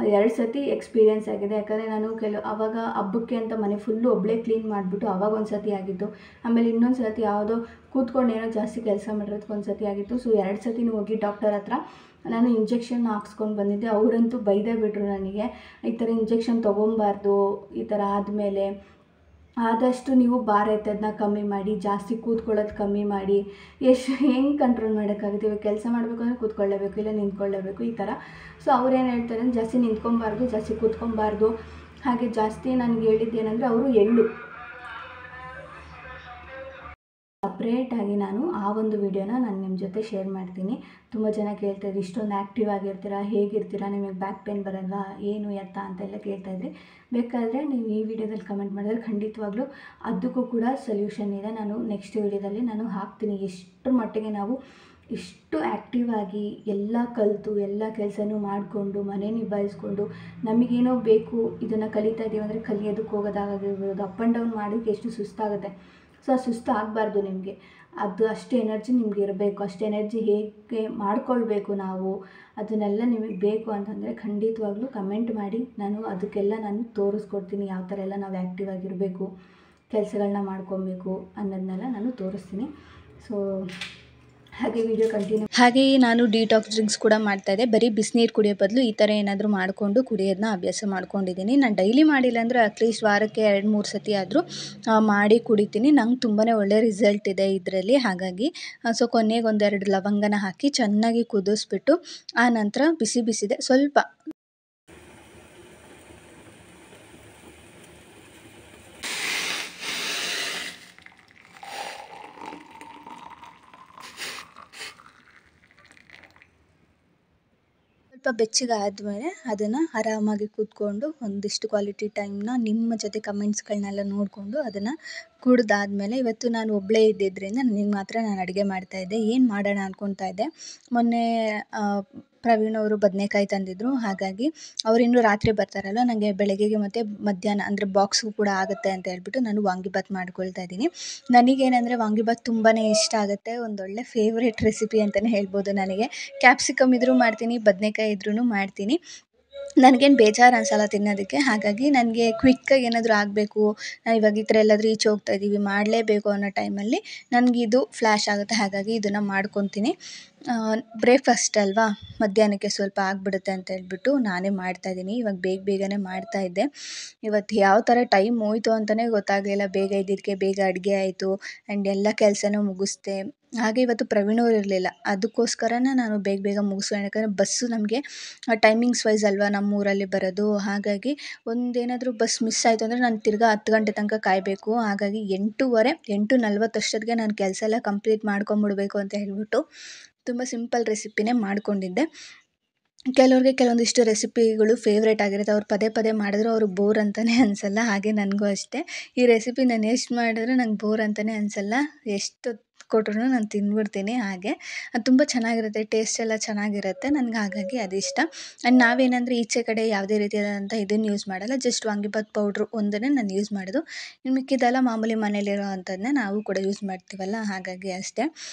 2 ಸತಿ ಎಕ್ಸ್ಪೀರಿಯೆನ್ಸ್ ಆಗಿದೆ. ಯಾಕಂದರೆ ನಾನು ಆವಾಗ ಹಬ್ಬಕ್ಕೆ ಅಂತ ಮನೆ ಫುಲ್ಲು ಒಬ್ಬಳೇ ಕ್ಲೀನ್ ಮಾಡಿಬಿಟ್ಟು ಆವಾಗ ಒಂದು ಸತಿ ಆಗಿತ್ತು. ಆಮೇಲೆ ಇನ್ನೊಂದು ಸತಿ ಯಾವುದೋ ಕೂತ್ಕೊಂಡು ಏನೋ ಜಾಸ್ತಿ ಕೆಲಸ ಮಾಡಿರೋದಕ್ಕೆ ಒಂದು ಸತಿ ಆಗಿತ್ತು. ಸೊ 2 ಸತಿನೂ ಹೋಗಿ ಡಾಕ್ಟರ್ ಹತ್ರ ನಾನು ಇಂಜೆಕ್ಷನ್ ಹಾಕ್ಸ್ಕೊಂಡು ಬಂದಿದ್ದೆ. ಅವರಂತೂ ಬೈದೇ ಬಿಟ್ಟರು ನನಗೆ, ಈ ಥರ ಇಂಜೆಕ್ಷನ್ ತೊಗೊಬಾರ್ದು, ಈ ಥರ ಆದಮೇಲೆ ಆದಷ್ಟು ನೀವು ಭಾರ ಎತ್ತೋದನ್ನ ಕಮ್ಮಿ ಮಾಡಿ, ಜಾಸ್ತಿ ಕೂತ್ಕೊಳ್ಳೋದು ಕಮ್ಮಿ ಮಾಡಿ. ಹೆಂಗೆ ಕಂಟ್ರೋಲ್ ಮಾಡೋಕ್ಕಾಗುತ್ತೆ? ಇವಾಗ ಕೆಲಸ ಮಾಡಬೇಕು ಅಂದರೆ ಕೂತ್ಕೊಳ್ಳೇಬೇಕು, ಇಲ್ಲ ನಿಂತ್ಕೊಳ್ಳೇಬೇಕು, ಈ ಥರ. ಸೊ ಅವ್ರೇನು ಹೇಳ್ತಾರೆ ಅಂದರೆ, ಜಾಸ್ತಿ ನಿಂತ್ಕೊಬಾರ್ದು, ಜಾಸ್ತಿ ಕೂತ್ಕೊಬಾರ್ದು. ಹಾಗೆ ಜಾಸ್ತಿ ನನಗೆ ಹೇಳಿದ್ದೇನೆಂದರೆ, ಅವರು ಎಳ್ಳು ಸಪ್ರೇಟಾಗಿ ನಾನು ಆ ಒಂದು ವಿಡಿಯೋನ ನಾನು ನಿಮ್ಮ ಜೊತೆ ಶೇರ್ ಮಾಡ್ತೀನಿ. ತುಂಬ ಜನ ಕೇಳ್ತಾಯಿದ್ರಿ, ಇಷ್ಟೊಂದು ಆ್ಯಕ್ಟಿವ್ ಆಗಿರ್ತೀರಾ, ಹೇಗಿರ್ತೀರಾ, ನಿಮಗೆ ಬ್ಯಾಕ್ ಪೇನ್ ಬರಲ್ವಾ, ಏನು ಎತ್ತ ಅಂತೆಲ್ಲ ಕೇಳ್ತಾಯಿದ್ರಿ. ಬೇಕಾದರೆ ನೀವು ಈ ವಿಡಿಯೋದಲ್ಲಿ ಕಮೆಂಟ್ ಮಾಡಿದ್ರೆ ಖಂಡಿತವಾಗ್ಲೂ ಅದಕ್ಕೂ ಕೂಡ ಸೊಲ್ಯೂಷನ್ ಇದೆ. ನಾನು ನೆಕ್ಸ್ಟ್ ವಿಡಿಯೋದಲ್ಲಿ ನಾನು ಹಾಕ್ತೀನಿ. ಎಷ್ಟರ ಮಟ್ಟಿಗೆ ನಾವು ಇಷ್ಟು ಆ್ಯಕ್ಟಿವ್ ಆಗಿ ಎಲ್ಲ ಕಲಿತು ಎಲ್ಲ ಕೆಲಸನೂ ಮಾಡಿಕೊಂಡು ಮನೆ ನಿಭಾಯಿಸ್ಕೊಂಡು ನಮಗೇನೋ ಬೇಕು ಇದನ್ನು ಕಲಿತಾ ಇದ್ದೀವಿ ಅಂದರೆ ಕಲಿಯೋದಕ್ಕೆ ಹೋಗೋದಾಗಿರ್ಬೋದು, ಅಪ್ ಆ್ಯಂಡ್ ಡೌನ್ ಮಾಡೋಕ್ಕೆ ಎಷ್ಟು ಸುಸ್ತಾಗುತ್ತೆ. ಸೊ ಆ ಸುಸ್ತು ಆಗಬಾರ್ದು ನಿಮಗೆ. ಅದು ಅಷ್ಟು ಎನರ್ಜಿ ನಿಮ್ಗೆ ಇರಬೇಕು. ಅಷ್ಟು ಎನರ್ಜಿ ಹೇಗೆ ಮಾಡ್ಕೊಳ್ಬೇಕು ನಾವು, ಅದನ್ನೆಲ್ಲ ನಿಮಗೆ ಬೇಕು ಅಂತಂದರೆ ಖಂಡಿತವಾಗ್ಲೂ ಕಮೆಂಟ್ ಮಾಡಿ. ಅದಕ್ಕೆಲ್ಲ ನಾನು ತೋರಿಸ್ಕೊಡ್ತೀನಿ. ಯಾವ ಥರ ಎಲ್ಲ ನಾವು ಆ್ಯಕ್ಟಿವ್ ಆಗಿರಬೇಕು, ಕೆಲಸಗಳನ್ನ ಮಾಡ್ಕೊಬೇಕು ಅನ್ನೋದನ್ನೆಲ್ಲ ನಾನು ತೋರಿಸ್ತೀನಿ. ಸೊ ಹಾಗೆ ವಿಡಿಯೋ ಕಂಟಿನ್ಯೂ. ಹಾಗೆಯೇ ನಾನು ಡಿಟಾಕ್ಸ್ ಡ್ರಿಂಕ್ಸ್ ಕೂಡ ಮಾಡ್ತಾಯಿದ್ದೆ. ಬರೀ ಬಿಸಿನೀರು ಕುಡಿಯೋ ಬದಲು ಈ ಥರ ಏನಾದರೂ ಮಾಡಿಕೊಂಡು ಕುಡಿಯೋದನ್ನ ಅಭ್ಯಾಸ ಮಾಡ್ಕೊಂಡಿದ್ದೀನಿ. ನಾನು ಡೈಲಿ ಮಾಡಿಲ್ಲ ಅಂದರೆ ಅಟ್ಲೀಸ್ಟ್ ವಾರಕ್ಕೆ 2-3 ಸತಿ ಆದರೂ ಮಾಡಿ ಕುಡಿತೀನಿ. ನಂಗೆ ತುಂಬಾ ಒಳ್ಳೆ ರಿಸಲ್ಟ್ ಇದೆ ಇದರಲ್ಲಿ. ಹಾಗಾಗಿ ಸೊ ಕೊನೆಗೆ 1-2 ಲವಂಗನ ಹಾಕಿ ಚೆನ್ನಾಗಿ ಕುದಿಸ್ಬಿಟ್ಟು ಆ ನಂತರ ಬಿಸಿದೆ ಸ್ವಲ್ಪ ಬೆಚ್ಚಗಾದ್ಮೇಲೆ ಅದನ್ನು ಆರಾಮಾಗಿ ಕೂತ್ಕೊಂಡು ಒಂದಿಷ್ಟು ಕ್ವಾಲಿಟಿ ಟೈಮ್ನ ನಿಮ್ಮ ಜೊತೆ ಕಮೆಂಟ್ಸ್ಗಳನ್ನೆಲ್ಲ ನೋಡಿಕೊಂಡು ಅದನ್ನು ಕುಡ್ದಾದ್ಮೇಲೆ, ಇವತ್ತು ನಾನು ಒಬ್ಬಳೇ ಇದ್ದಿದ್ದರಿಂದ ನನಗೆ ಮಾತ್ರ ನಾನು ಅಡುಗೆ ಮಾಡ್ತಾಯಿದ್ದೆ. ಏನು ಮಾಡೋಣ ಅಂದ್ಕೊತಾ ಇದ್ದೆ. ಮೊನ್ನೆ ಪ್ರವೀಣ್ ಅವರು ಬದನೇಕಾಯಿ ತಂದಿದ್ದರು. ಹಾಗಾಗಿ ಅವರಿನ್ನೂ ರಾತ್ರಿ ಬರ್ತಾರಲ್ಲ, ನನಗೆ ಬೆಳಗ್ಗೆಗೆ ಮತ್ತು ಮಧ್ಯಾಹ್ನ ಅಂದರೆ ಬಾಕ್ಸ್ಗೂ ಕೂಡ ಆಗುತ್ತೆ ಅಂತ ಹೇಳ್ಬಿಟ್ಟು ನಾನು ವಾಂಗಿಬಾತ್ ಮಾಡ್ಕೊಳ್ತಾ ಇದ್ದೀನಿ. ನನಗೇನೆಂದರೆ ವಾಂಗಿಬಾತ್ ತುಂಬಾ ಇಷ್ಟ ಆಗುತ್ತೆ. ಒಂದೊಳ್ಳೆ ಫೇವ್ರೇಟ್ ರೆಸಿಪಿ ಅಂತಲೇ ಹೇಳ್ಬೋದು ನನಗೆ. ಕ್ಯಾಪ್ಸಿಕಮ್ ಇದ್ರೂ ಮಾಡ್ತೀನಿ, ಬದನೇಕಾಯಿ ಇದ್ರೂ ಮಾಡ್ತೀನಿ. ನನಗೇನು ಬೇಜಾರು ಅನಿಸಲ್ಲ ತಿನ್ನೋದಕ್ಕೆ. ಹಾಗಾಗಿ ನನಗೆ ಕ್ವಿಕ್ಕಾಗಿ ಏನಾದರೂ ಆಗಬೇಕು, ಇವಾಗ ಈ ಥರ ಎಲ್ಲಾದರೂ ಈಚೆ ಹೋಗ್ತಾ ಇದ್ದೀವಿ, ಮಾಡಲೇಬೇಕು ಅನ್ನೋ ಟೈಮಲ್ಲಿ ನನಗಿದು ಫ್ಲ್ಯಾಶ್ ಆಗುತ್ತೆ. ಹಾಗಾಗಿ ಇದನ್ನು ಮಾಡ್ಕೊತೀನಿ. ಬ್ರೇಕ್‌ಫಾಸ್ಟ್ ಅಲ್ವಾ, ಮಧ್ಯಾಹ್ನಕ್ಕೆ ಸ್ವಲ್ಪ ಆಗಿಬಿಡುತ್ತೆ ಅಂತ ಹೇಳ್ಬಿಟ್ಟು ನಾನೇ ಮಾಡ್ತಾಯಿದ್ದೀನಿ. ಇವಾಗ ಬೇಗನೆ ಮಾಡ್ತಾಯಿದ್ದೆ. ಇವತ್ತು ಯಾವ ಥರ ಟೈಮ್ ಹೋಯ್ತು ಅಂತಲೇ ಗೊತ್ತಾಗಲಿಲ್ಲ. ಬೇಗ ಎದ್ದಿದ್ದಕ್ಕೆ ಬೇಗ ಅಡುಗೆ ಆಯಿತು ಆ್ಯಂಡ್ ಎಲ್ಲ ಕೆಲಸನೂ ಮುಗಿಸ್ದೆ. ಹಾಗೆ ಇವತ್ತು ಪ್ರವೀಣ್ ಅವ್ರು ಇರಲಿಲ್ಲ. ಅದಕ್ಕೋಸ್ಕರನೇ ನಾನು ಬೇಗ ಮುಗಿಸ್ಕೊಂಡೆ. ಯಾಕಂದರೆ ಬಸ್ಸು ನಮಗೆ ಟೈಮಿಂಗ್ಸ್ ವೈಸ್ ಅಲ್ವಾ ನಮ್ಮೂರಲ್ಲಿ ಬರೋದು. ಹಾಗಾಗಿ ಒಂದೇನಾದರೂ ಬಸ್ ಮಿಸ್ ಆಯಿತು ಅಂದರೆ ನಾನು ತಿರ್ಗಾ 10 ಗಂಟೆ ತನಕ ಕಾಯಬೇಕು. ಹಾಗಾಗಿ 8:40 ಅಷ್ಟೊತ್ತಿಗೆ ನಾನು ಕೆಲಸ ಎಲ್ಲ ಕಂಪ್ಲೀಟ್ ಮಾಡ್ಕೊಂಬಿಡ್ಬೇಕು ಅಂತ ಹೇಳ್ಬಿಟ್ಟು ತುಂಬ ಸಿಂಪಲ್ ರೆಸಿಪಿನೇ ಮಾಡ್ಕೊಂಡಿದ್ದೆ. ಕೆಲವ್ರಿಗೆ ಕೆಲವೊಂದಿಷ್ಟು ರೆಸಿಪಿಗಳು ಫೇವ್ರೇಟ್ ಆಗಿರುತ್ತೆ. ಅವ್ರು ಪದೇ ಮಾಡಿದ್ರು ಅವ್ರಿಗೆ ಬೋರ್ ಅಂತಲೇ ಅನಿಸಲ್ಲ. ಹಾಗೆ ನನಗೂ ಅಷ್ಟೇ. ಈ ರೆಸಿಪಿ ನಾನು ಎಷ್ಟು ಮಾಡಿದ್ರೂ ನಂಗೆ ಬೋರ್ ಅಂತಲೇ ಅನಿಸಲ್ಲ. ಎಷ್ಟು ಕೊಟ್ರೂ ನಾನು ತಿಂದ್ಬಿಡ್ತೀನಿ. ಹಾಗೆ ಅದು ತುಂಬ ಚೆನ್ನಾಗಿರುತ್ತೆ, ಟೇಸ್ಟ್ ಎಲ್ಲ ಚೆನ್ನಾಗಿರುತ್ತೆ. ನನಗೆ ಹಾಗಾಗಿ ಅದಿಷ್ಟ. ಆ್ಯಂಡ್ ನಾವೇನಂದರೆ ಈಚೆ ಕಡೆ ಯಾವುದೇ ರೀತಿಯಾದಂಥ ಇದನ್ನು ಯೂಸ್ ಮಾಡಲ್ಲ. ಜಸ್ಟ್ ವಾಂಗಿಬಾತ್ ಪೌಡ್ರು ಒಂದನ್ನೇ ನಾನು ಯೂಸ್ ಮಾಡೋದು. ಇನ್ನು ಮಿಕ್ಕಿದ್ದೆಲ್ಲ ಮಾಮೂಲಿ ಮನೇಲಿರೋ ಅಂಥದ್ದನ್ನೇ ನಾವು ಕೂಡ ಯೂಸ್ ಮಾಡ್ತೀವಲ್ಲ, ಹಾಗಾಗಿ ಅಷ್ಟೇ.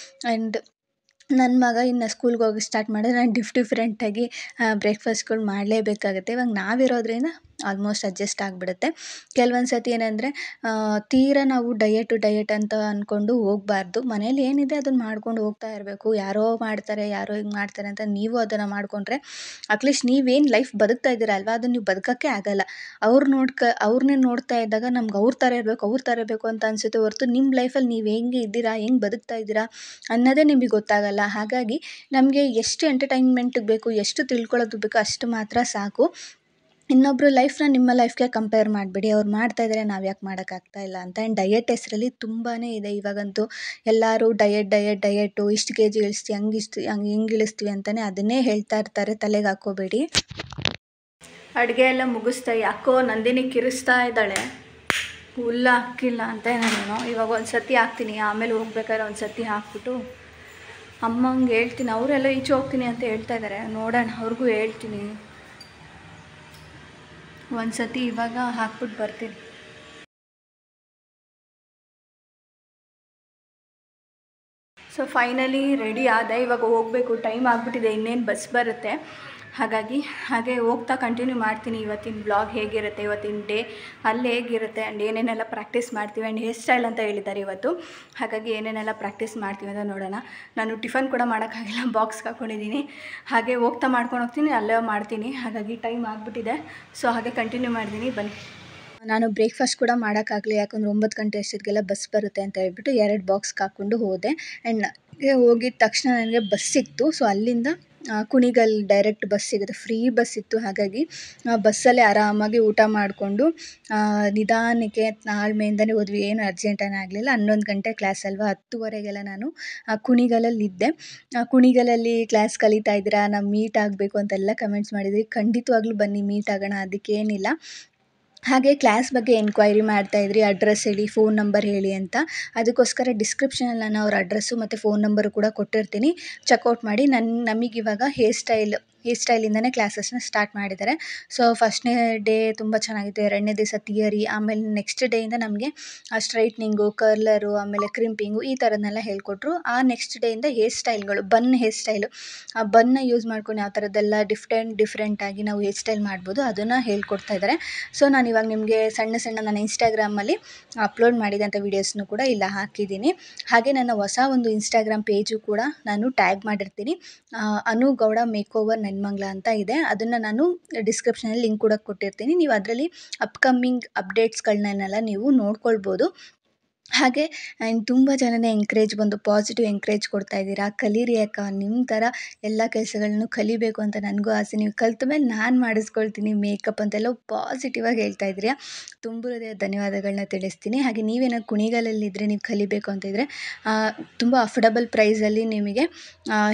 ಆ್ಯಂಡ್ ನನ್ನ ಮಗ ಇನ್ನು ಸ್ಕೂಲ್ಗೆ ಹೋಗಿ ಸ್ಟಾರ್ಟ್ ಮಾಡಿದ್ರೆ ನಾನು ಡಿಫ್ರೆಂಟಾಗಿ ಬ್ರೇಕ್ಫಾಸ್ಟ್ಗಳು ಮಾಡಲೇಬೇಕಾಗುತ್ತೆ. ಇವಾಗ ನಾವಿರೋದ್ರಿಂದ ಆಲ್ಮೋಸ್ಟ್ ಅಡ್ಜಸ್ಟ್ ಆಗಿಬಿಡುತ್ತೆ. ಕೆಲವೊಂದು ಸತಿ ಏನಂದರೆ ತೀರಾ ನಾವು ಡಯಟ್ ಅಂತ ಅಂದ್ಕೊಂಡು ಹೋಗಬಾರ್ದು. ಮನೇಲಿ ಏನಿದೆ ಅದನ್ನು ಮಾಡ್ಕೊಂಡು ಹೋಗ್ತಾ ಇರಬೇಕು. ಯಾರೋ ಮಾಡ್ತಾರೆ, ಯಾರೋ ಹಿಂಗೆ ಮಾಡ್ತಾರೆ ಅಂತ ನೀವು ಅದನ್ನು ಮಾಡಿಕೊಂಡ್ರೆ ಅಟ್ಲೀಸ್ಟ್ ನೀವೇನು ಲೈಫ್ ಬದುಕ್ತಾ ಇದ್ದೀರ ಅಲ್ವಾ, ಅದನ್ನು ನೀವು ಬದುಕೋಕ್ಕೆ ಆಗಲ್ಲ. ಅವ್ರನ್ನೇ ನೋಡ್ತಾ ಇದ್ದಾಗ ನಮ್ಗೆ ಅವ್ರ ಥರ ಇರಬೇಕು ಅಂತ ಅನಿಸುತ್ತೆ ಹೊರತು ನಿಮ್ಮ ಲೈಫಲ್ಲಿ ನೀವು ಹೆಂಗೆ ಇದ್ದೀರಾ, ಹೆಂಗೆ ಬದುಕ್ತಾ ಇದ್ದೀರಾ ಅನ್ನೋದೇ ನಿಮಗೆ ಗೊತ್ತಾಗಲ್ಲ. ಹಾಗಾಗಿ ನಮಗೆ ಎಷ್ಟು ಎಂಟರ್ಟೈನ್ಮೆಂಟಿಗೆ ಬೇಕು, ಎಷ್ಟು ತಿಳ್ಕೊಳ್ಳೋದು ಬೇಕೋ ಅಷ್ಟು ಮಾತ್ರ ಸಾಕು. ಇನ್ನೊಬ್ಬರು ಲೈಫ್ನ ನಿಮ್ಮ ಲೈಫ್ಗೆ ಕಂಪೇರ್ ಮಾಡಬೇಡಿ. ಅವ್ರು ಮಾಡ್ತಾಯಿದ್ದಾರೆ, ನಾವು ಯಾಕೆ ಮಾಡೋಕ್ಕಾಗ್ತಾ ಇಲ್ಲ ಅಂತ. ಆ್ಯಂಡ್ ಡಯಟ್ ಹೆಸರಲ್ಲಿ ತುಂಬಾ ಇದೆ ಇವಾಗಂತೂ. ಎಲ್ಲರೂ ಡಯಟು, ಇಷ್ಟು ಕೆ ಜಿ ಇಳಿಸ್ತೀವಿ, ಹಿಂಗೆ ಇಳಿಸ್ತೀವಿ ಅಂತಲೇ ಅದನ್ನೇ ಹೇಳ್ತಾ ಇರ್ತಾರೆ. ತಲೆಗೆ ಹಾಕ್ಕೋಬೇಡಿ. ಅಡುಗೆ ಎಲ್ಲ ಮುಗಿಸ್ತಾ ಯಾಕೋ ನಂದಿನಿ ಕಿರಿಸ್ತಾ ಇದ್ದಾಳೆ. ಹುಲ್ಲ ಹಾಕಿಲ್ಲ ಅಂತ ನಾನು ಇವಾಗ ಒಂದು ಸತಿ ಹಾಕ್ತೀನಿ, ಆಮೇಲೆ ಹೋಗ್ಬೇಕಾದ್ರೆ ಒಂದು ಸತಿ ಹಾಕ್ಬಿಟ್ಟು ಅಮ್ಮಂಗೆ ಹೇಳ್ತೀನಿ. ಅವರೆಲ್ಲ ಈಚೆ ಹೋಗ್ತೀನಿ ಅಂತ ಹೇಳ್ತಾ ಇದ್ದಾರೆ, ನೋಡೋಣ ಅವ್ರಿಗೂ ಹೇಳ್ತೀನಿ. ಒಂದು ಸತಿ ಇವಾಗ ಹಾಕ್ಬಿಟ್ಟು ಬರ್ತೀನಿ. ಸೊ ಫೈನಲಿ ರೆಡಿ ಆದೆ. ಇವಾಗ ಹೋಗಬೇಕು, ಟೈಮ್ ಆಗಿಬಿಟ್ಟಿದೆ, ಇನ್ನೇನು ಬಸ್ ಬರುತ್ತೆ. ಹಾಗೆ ಹೋಗ್ತಾ ಕಂಟಿನ್ಯೂ ಮಾಡ್ತೀನಿ ಇವತ್ತಿನ ಬ್ಲಾಗ್ ಹೇಗಿರುತ್ತೆ, ಇವತ್ತಿನ ಡೇ ಅಲ್ಲಿ ಹೇಗಿರುತ್ತೆ ಆ್ಯಂಡ್ ಏನೇನೆಲ್ಲ ಪ್ರಾಕ್ಟೀಸ್ ಮಾಡ್ತೀವಿ. ಆ್ಯಂಡ್ ಹೇರ್ ಸ್ಟೈಲ್ ಅಂತ ಹೇಳಿದ್ದಾರೆ ಇವತ್ತು. ಹಾಗಾಗಿ ಏನೇನೆಲ್ಲ ಪ್ರಾಕ್ಟೀಸ್ ಮಾಡ್ತೀವಿ ಅಂತ ನೋಡೋಣ. ನಾನು ಟಿಫನ್ ಕೂಡ ಮಾಡೋಕ್ಕಾಗಿಲ್ಲ, ಬಾಕ್ಸ್ಗೆ ಹಾಕ್ಕೊಂಡಿದ್ದೀನಿ. ಹಾಗೆ ಹೋಗ್ತಾ ಮಾಡ್ಕೊಂಡು ಹೋಗ್ತೀನಿ, ಅಲ್ಲೇ ಮಾಡ್ತೀನಿ. ಹಾಗಾಗಿ ಟೈಮ್ ಆಗಿಬಿಟ್ಟಿದೆ. ಸೊ ಹಾಗೆ ಕಂಟಿನ್ಯೂ ಮಾಡ್ತೀನಿ, ಬನ್ನಿ. ನಾನು ಬ್ರೇಕ್ಫಾಸ್ಟ್ ಕೂಡ ಮಾಡೋಕ್ಕಾಗಲಿ, ಯಾಕಂದರೆ 9 ಗಂಟೆ ಅಷ್ಟೊತ್ತಿಗೆಲ್ಲ ಬಸ್ ಬರುತ್ತೆ ಅಂತ ಹೇಳ್ಬಿಟ್ಟು 2 ಬಾಕ್ಸ್ಗೆ ಹಾಕ್ಕೊಂಡು ಹೋದೆ. ಆ್ಯಂಡ್ ಹೋಗಿದ ತಕ್ಷಣ ನನಗೆ ಬಸ್ ಸಿಕ್ತು. ಸೊ ಅಲ್ಲಿಂದ ಕುಣಿಗಲ್ ಡೈರೆಕ್ಟ್ ಬಸ್ ಸಿಗುತ್ತೆ, ಫ್ರೀ ಬಸ್ ಇತ್ತು. ಹಾಗಾಗಿ ಬಸ್ಸಲ್ಲೇ ಆರಾಮಾಗಿ ಊಟ ಮಾಡಿಕೊಂಡು ನಿಧಾನಕ್ಕೆ ತಾಳ್ಮೆಯಿಂದಲೇ ಹೋದ್ವಿ. ಏನು ಅರ್ಜೆಂಟೇನೂ ಆಗಲಿಲ್ಲ. 11 ಗಂಟೆ ಕ್ಲಾಸ್ ಅಲ್ವಾ, 10:30ಗೆಲ್ಲ ನಾನು ಕುಣಿಗಲಲ್ಲಿದ್ದೆ. ಕುಣಿಗಲಲ್ಲಿ ಕ್ಲಾಸ್ ಕಲಿತಾ ಇದ್ದೀರಾ, ನಾವು ಮೀಟ್ ಆಗಬೇಕು ಅಂತೆಲ್ಲ ಕಮೆಂಟ್ಸ್ ಮಾಡಿದ್ವಿ. ಖಂಡಿತವಾಗ್ಲೂ ಬನ್ನಿ, ಮೀಟ್ ಆಗೋಣ, ಅದಕ್ಕೇನಿಲ್ಲ. ಹಾಗೆ ಕ್ಲಾಸ್ ಬಗ್ಗೆ ಎನ್ಕ್ವೈರಿ ಮಾಡ್ತಾಯಿದ್ರಿ, ಅಡ್ರೆಸ್ ಹೇಳಿ, ಫೋನ್ ನಂಬರ್ ಹೇಳಿ ಅಂತ. ಅದಕ್ಕೋಸ್ಕರ ಡಿಸ್ಕ್ರಿಪ್ಷನಲ್ಲಿ ನಾನು ಅವ್ರ ಅಡ್ರೆಸ್ಸು ಮತ್ತು ಫೋನ್ ನಂಬರು ಕೂಡ ಕೊಟ್ಟಿರ್ತೀನಿ, ಚೆಕ್ಔಟ್ ಮಾಡಿ. ನಮಗಿವಾಗ ಹೇರ್ ಸ್ಟೈಲಿಂದನೇ ಕ್ಲಾಸಸ್ನ ಸ್ಟಾರ್ಟ್ ಮಾಡಿದ್ದಾರೆ. ಸೊ ಫಸ್ಟ್ನೇ ಡೇ ತುಂಬ ಚೆನ್ನಾಗಿತ್ತು. 2ನೇ ದಿವಸ ಥಿಯರಿ, ಆಮೇಲೆ ನೆಕ್ಸ್ಟ್ ಡೇಯಿಂದ ನಮಗೆ ಸ್ಟ್ರೈಟ್ನಿಂಗು, ಕರ್ಲರು, ಆಮೇಲೆ ಕ್ರಿಂಪಿಂಗು ಈ ಥರದ್ದನ್ನೆಲ್ಲ ಹೇಳ್ಕೊಟ್ರು. ಆ ನೆಕ್ಸ್ಟ್ ಡೇಯಿಂದ ಹೇರ್ ಸ್ಟೈಲ್ಗಳು, ಹೇರ್ ಸ್ಟೈಲು, ಆ ಬನ್ನ ಯೂಸ್ ಮಾಡ್ಕೊಂಡು ಯಾವ ಥರದ್ದೆಲ್ಲ ಡಿಫ್ರೆಂಟಾಗಿ ನಾವು ಹೇರ್ ಸ್ಟೈಲ್ ಮಾಡ್ಬೋದು ಅದನ್ನು ಹೇಳ್ಕೊಡ್ತಾ ಇದ್ದಾರೆ. ಸೊ ನಾನು ಇವಾಗ ನಿಮಗೆ ಸಣ್ಣ ನನ್ನ ಇನ್ಸ್ಟಾಗ್ರಾಮಲ್ಲಿ ಅಪ್ಲೋಡ್ ಮಾಡಿದಂಥ ವೀಡಿಯೋಸ್ನು ಕೂಡ ಇಲ್ಲ ಹಾಕಿದ್ದೀನಿ. ಹಾಗೆ ನನ್ನ ಹೊಸ ಒಂದು ಇನ್ಸ್ಟಾಗ್ರಾಮ್ ಪೇಜು ಕೂಡ ನಾನು ಟ್ಯಾಗ್ ಮಾಡಿರ್ತೀನಿ. ಅನು ಗೌಡ ಮೇಕೋವರ್ ನೆನ್ಮಂಗ್ಲ ಅಂತ ಇದೆ. ಅದನ್ನು ನಾನು ಡಿಸ್ಕ್ರಿಪ್ಷನಲ್ಲಿ ಲಿಂಕ್ ಕೂಡ ಕೊಟ್ಟಿರ್ತೀನಿ. ನೀವು ಅದರಲ್ಲಿ ಅಪ್ಕಮಿಂಗ್ ಅಪ್ಡೇಟ್ಸ್ಗಳನ್ನೆಲ್ಲ ನೀವು ನೋಡ್ಕೊಳ್ಬೋದು. ಹಾಗೆ ತುಂಬ ಜನನೇ ಪಾಸಿಟಿವ್ ಎಂಕರೇಜ್ ಕೊಡ್ತಾ ಇದ್ದೀರಾ. ಕಲೀರಿ ಅಕ್ಕ, ನಿಮ್ಮ ಥರ ಎಲ್ಲ ಕೆಲಸಗಳನ್ನು ಕಲಿಬೇಕು ಅಂತ ನನಗೂ ಆಸೆ. ನೀವು ಕಲ್ತ ಮೇಲೆ ನಾನು ಮಾಡಿಸ್ಕೊಳ್ತೀನಿ ಮೇಕಪ್ ಅಂತೆಲ್ಲ ಪಾಸಿಟಿವ್ ಆಗಿ ಹೇಳ್ತಾ ಇದ್ದೀರಾ. ತುಂಬ ಹೃದಯದ ಧನ್ಯವಾದಗಳನ್ನ ತಿಳಿಸ್ತೀನಿ. ಹಾಗೆ ನೀವೇನಾದ್ರು ಕುಣಿಗಲಲ್ಲಿದ್ದರೆ, ನೀವು ಕಲಿಬೇಕು ಅಂತ ಇದ್ದರೆ ತುಂಬ ಅಫೋರ್ಡಬಲ್ ಪ್ರೈಸಲ್ಲಿ ನಿಮಗೆ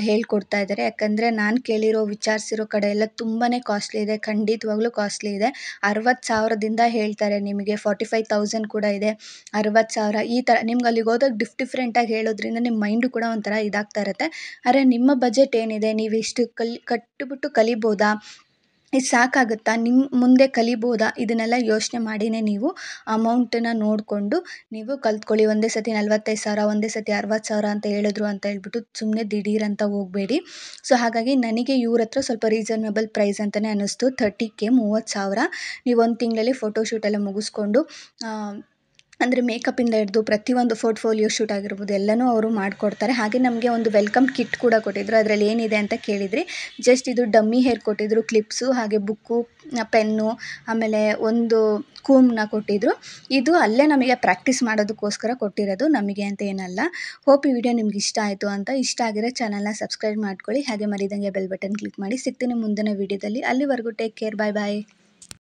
ಹೇಳ್ಕೊಡ್ತಾ ಇದ್ದಾರೆ. ಯಾಕಂದರೆ ನಾನು ವಿಚಾರಿಸಿರೋ ಕಡೆ ಎಲ್ಲ ತುಂಬಾ ಕಾಸ್ಟ್ಲಿ ಇದೆ, ಖಂಡಿತವಾಗ್ಲೂ ಕಾಸ್ಟ್ಲಿ ಇದೆ. 60,000ದಿಂದ ಹೇಳ್ತಾರೆ, ನಿಮಗೆ 45,000 ಕೂಡ ಇದೆ, 60,000 ಈ ಥರ. ನಿಮ್ಗೆ ಅಲ್ಲಿಗೆ ಹೋದಾಗ ಡಿಫ್ರೆಂಟಾಗಿ ಹೇಳೋದ್ರಿಂದ ನಿಮ್ಮ ಮೈಂಡು ಕೂಡ ಒಂಥರ ಇದಾಗ್ತಾ ಇರುತ್ತೆ. ಆದರೆ ನಿಮ್ಮ ಬಜೆಟ್ ಏನಿದೆ, ನೀವು ಇಷ್ಟು ಕಟ್ಟಿಬಿಟ್ಟು ಕಲಿಬೋದಾ, ಇದು ಸಾಕಾಗುತ್ತಾ, ನಿಮ್ಮ ಮುಂದೆ ಕಲಿಬೋದಾ, ಇದನ್ನೆಲ್ಲ ಯೋಚನೆ ಮಾಡಿಯೇ ನೀವು ಅಮೌಂಟನ್ನು ನೋಡಿಕೊಂಡು ನೀವು ಕಲ್ತ್ಕೊಳ್ಳಿ. ಒಂದೇ ಸತಿ 45,000, ಒಂದೇ ಸತಿ 60,000 ಅಂತ ಹೇಳಿದ್ರು ಅಂತ ಹೇಳ್ಬಿಟ್ಟು ಸುಮ್ಮನೆ ದಿಢೀರಂತ ಹೋಗಬೇಡಿ. ಸೊ ಹಾಗಾಗಿ ನನಗೆ ಇವ್ರ ಹತ್ರ ಸ್ವಲ್ಪ ರೀಸನಬಲ್ ಪ್ರೈಸ್ ಅಂತಲೇ ಅನ್ನಿಸ್ತು. 30K 30,000. ನೀವು ಒಂದು ತಿಂಗಳಲ್ಲಿ ಫೋಟೋಶೂಟೆಲ್ಲ ಮುಗಿಸ್ಕೊಂಡು ಅಂದರೆ ಮೇಕಪ್ಪಿಂದ ಹಿಡಿದು ಪ್ರತಿಯೊಂದು ಪೋರ್ಟ್ಫೋಲಿಯೋ ಶೂಟ್ ಆಗಿರ್ಬೋದು ಎಲ್ಲನೂ ಅವರು ಮಾಡಿಕೊಡ್ತಾರೆ. ಹಾಗೆ ನಮಗೆ ಒಂದು ವೆಲ್ಕಮ್ ಕಿಟ್ ಕೂಡ ಕೊಟ್ಟಿದ್ದರು. ಅದರಲ್ಲಿ ಏನಿದೆ ಅಂತ ಕೇಳಿದ್ರಿ. ಜಸ್ಟ್ ಇದು ಡಮ್ಮಿ ಹೇರ್ ಕೊಟ್ಟಿದ್ದರು, ಕ್ಲಿಪ್ಸು, ಹಾಗೆ ಬುಕ್ಕು, ಪೆನ್ನು, ಆಮೇಲೆ ಒಂದು ಕೂಮ್ನ ಕೊಟ್ಟಿದ್ದರು. ಇದು ಅಲ್ಲೇ ನಮಗೆ ಪ್ರಾಕ್ಟೀಸ್ ಮಾಡೋದಕ್ಕೋಸ್ಕರ ಕೊಟ್ಟಿರೋದು, ನಮಗೆ ಅಂತ ಏನಲ್ಲ. ಹೋಪ್ ಈ ವಿಡಿಯೋ ನಿಮ್ಗೆ ಇಷ್ಟ ಆಯಿತು ಅಂತ. ಇಷ್ಟ ಆಗಿರೋ ಚಾನಲ್ನ ಸಬ್ಸ್ಕ್ರೈಬ್ ಮಾಡ್ಕೊಳ್ಳಿ. ಹಾಗೆ ಮರಿದಂಗೆ ಬೆಲ್ ಬಟನ್ ಕ್ಲಿಕ್ ಮಾಡಿ. ಸಿಗ್ತೀನಿ ಮುಂದಿನ ವಿಡಿಯೋದಲ್ಲಿ. ಅಲ್ಲಿವರೆಗೂ ಟೇಕ್ ಕೇರ್, ಬಾಯ್ ಬಾಯ್.